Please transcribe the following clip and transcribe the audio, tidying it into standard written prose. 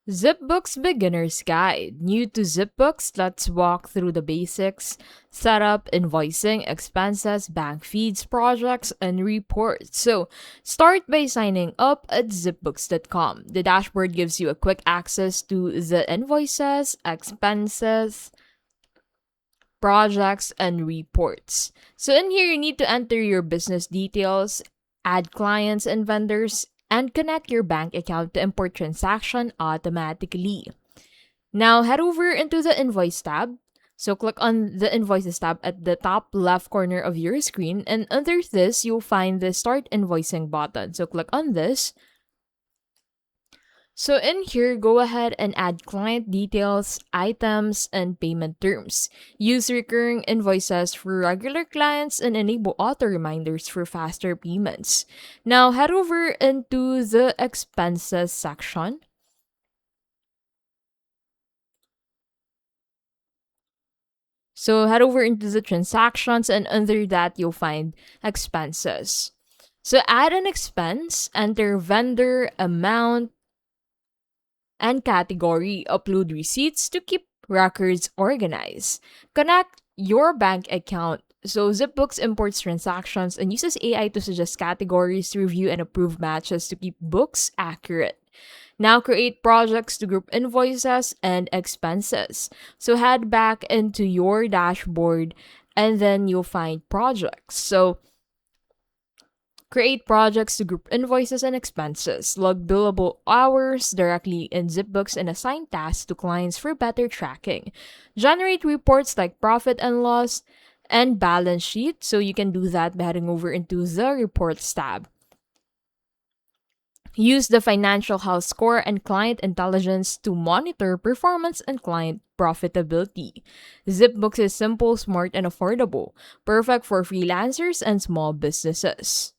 ZipBooks Beginner's Guide. New to ZipBooks, let's walk through the basics: setup, invoicing, expenses, bank feeds, projects, and reports. So, start by signing up at zipbooks.com. The dashboard gives you a quick access to the invoices, expenses, projects, and reports. So, in here, you need to enter your business details, add clients and vendors, and connect your bank account to import transaction automatically. Now head over into the invoice tab. So click on the invoices tab at the top left corner of your screen, and under this you'll find the start invoicing button. So click on this. So in here, go ahead and add client details, items, and payment terms. Use recurring invoices for regular clients and enable auto reminders for faster payments. Now head over into the expenses section. So head over into the transactions, and under that you'll find expenses. So add an expense, enter vendor, amount, and category, upload receipts to keep records organized. Connect your bank account. So ZipBooks imports transactions and uses AI to suggest categories, review, and approve matches to keep books accurate. Now create projects to group invoices and expenses. So head back into your dashboard and then you'll find projects. So create projects to group invoices and expenses. Log billable hours directly in ZipBooks and assign tasks to clients for better tracking. Generate reports like profit and loss and balance sheet. So you can do that by heading over into the reports tab. Use the financial health score and client intelligence to monitor performance and client profitability. ZipBooks is simple, smart, and affordable, perfect for freelancers and small businesses.